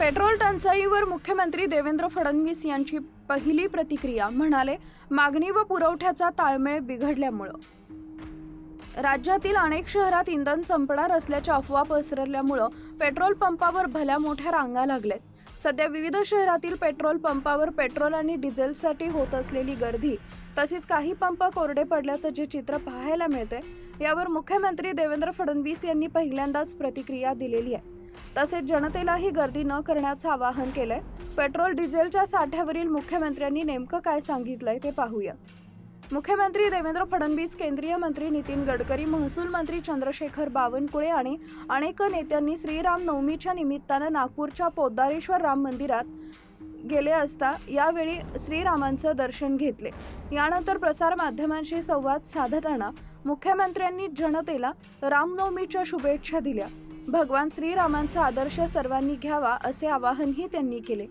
Petrol टंचाईवर मुख्यमंत्री देवेंद्र फडणवीस यांची पहिली प्रतिक्रिया म्हणाले, मागणी व पुरवठ्याचा ताळमेळ बिघडल्यामुळे राज्यातील अनेक शहरात इंधन संपणार असल्याच्या अफवा पसरल्यामुळे पेट्रोल पंपावर भल्या मोठ्या रांगा लागल्यात। सध्या विविध शहरातील पेट्रोल पंपावर पेट्रोल आणि डिझेलसाठी होत असलेली गर्दी तसेच काही पंप कोरडे पडल्याचं जे चित्र पाहायला मिळते, यावर मुख्यमंत्री देवेंद्र फडणवीस यांनी पहिल्यांदाच प्रतिक्रिया दिलेली आहे। तसेच जनतेलाही गर्दी न करण्याचं आवाहन केलंय। पेट्रोल डिझेलच्या साठ्यावरील मुख्यमंत्र्यांनी नेमकं काय सांगितलंय ते पाहूया। मुख्यमंत्री देवेंद्र फडणवीस, केंद्रीय मंत्री नितीन गडकरी, महसूल मंत्री चंद्रशेखर बावनकुळे आणि अनेक नेत्यांनी श्रीराम नवमीच्या निमित्तानं नागपूरच्या पोद्दारेश्वर राम मंदिरात गेले असता यावेळी श्रीरामांचं दर्शन घेतले। यानंतर प्रसार माध्यमांशी संवाद साधताना मुख्यमंत्र्यांनी जनतेला रामनवमीच्या शुभेच्छा दिल्या। भगवान श्रीरामांचा आदर्श सर्वांनी घ्यावा असे आवाहनही त्यांनी केले।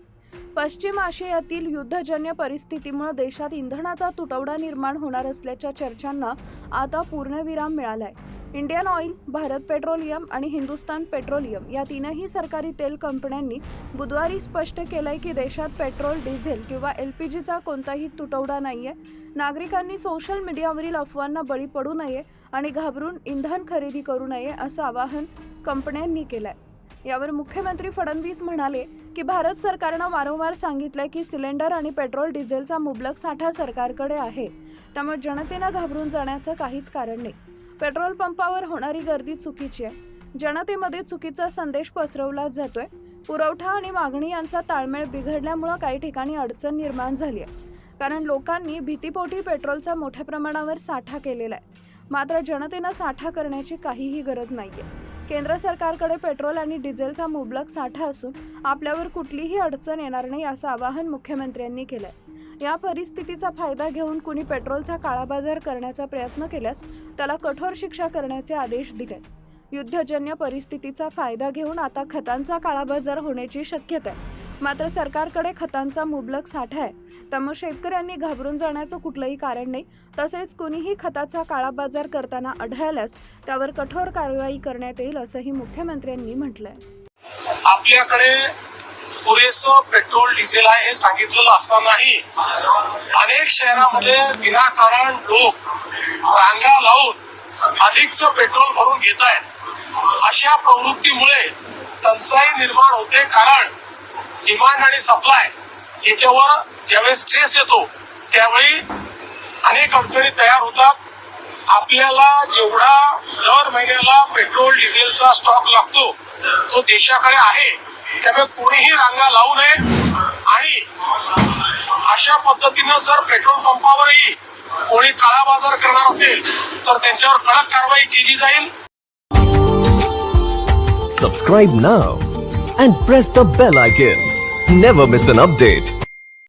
पश्चिम आशियातील युद्धजन्य परिस्थितीमुळे देशात इंधनाचा तुटवडा निर्माण होणार असल्याच्या चर्चांना आता पूर्णविराम मिळालाय। इंडियन ऑइल, भारत पेट्रोलियम आणि हिंदुस्तान पेट्रोलियम या तीनही सरकारी तेल कंपन्यांनी बुधवारी स्पष्ट केलंय की देशात पेट्रोल, डिझेल किंवा LPGचा कोणताही तुटवडा नाहीये। नागरिकांनी सोशल मीडियावरील अफवांना बळी पडू नये आणि घाबरून इंधन खरेदी करू नये असं आवाहन कंपन्यांनी केलंय। यावर मुख्यमंत्री फडणवीस म्हणाले की भारत सरकारनं वारंवार सांगितलंय की सिलेंडर आणि पेट्रोल डिझेलचा मुबलक साठा सरकारकडे आहे, त्यामुळे जनतेनं घाबरून जाण्याचं काहीच कारण नाही। पेट्रोल पंपावर होणारी गर्दी चुकीची आहे। जनतेमध्ये चुकीचा संदेश पसरवला जातोय। पुरवठा आणि मागणी यांचा ताळमेळ बिघडल्यामुळे काही ठिकाणी अडचण निर्माण झाली आहे, कारण लोकांनी भीतीपोटी पेट्रोलचा मोठ्या प्रमाणावर साठा केलेला आहे। मात्र जनतेनं साठा करण्याची काहीही गरज नाहीये। केंद्र सरकारकडे पेट्रोल आणि डिझेलचा मुबलक साठा असून आपल्यावर कुठलीही अडचण येणार नाही असं आवाहन मुख्यमंत्र्यांनी केलंय। या परिस्थितीचा फायदा घेऊन कुणी पेट्रोलचा काळाबाजार करण्याचा प्रयत्न केल्यास त्याला कठोर शिक्षा करण्याचे आदेश दिले। युद्धजन्य परिस्थितीचा फायदा घेऊन आता खतांचा काळाबाजार होण्याची शक्यता आहे। मात्र सरकारकडे खतांचा मुबलक साठा आहे, त्यामुळे शेतकऱ्यांनी घाबरून जाण्याचं कुठलंही कारण नाही। तसेच कुणीही खताचा काळाबाजार करताना आढळल्यास त्यावर कठोर कारवाई करण्यात येईल असंही मुख्यमंत्र्यांनी म्हटलंय। आपल्याकडे पुरेसं पेट्रोल डिझेल आहे हे सांगितलेलं असतानाही अनेक शहरामध्ये विनाकारण लोक रांगा लावून अधिकचं पेट्रोल भरून घेत आहेत। अशा प्रवृत्तीमुळे टंचाई निर्माण होते, कारण डिमांड आणि सप्लाय याच्यावर ज्यावेळेस स्ट्रेस येतो त्यावेळी अनेक अडचणी तयार होतात। आपल्याला जेवढा दर महिन्याला पेट्रोल डिझेलचा स्टॉक लागतो तो देशाकडे आहे, त्यामुळे कोणीही रांगा लावू नये आणि अशा पद्धतीनं जर पेट्रोल पंपावरही कोणी काळाबाजार करणार असेल तर त्यांच्यावर कडक कारवाई केली जाईल। Subscribe now and press the bell icon. Never miss an update.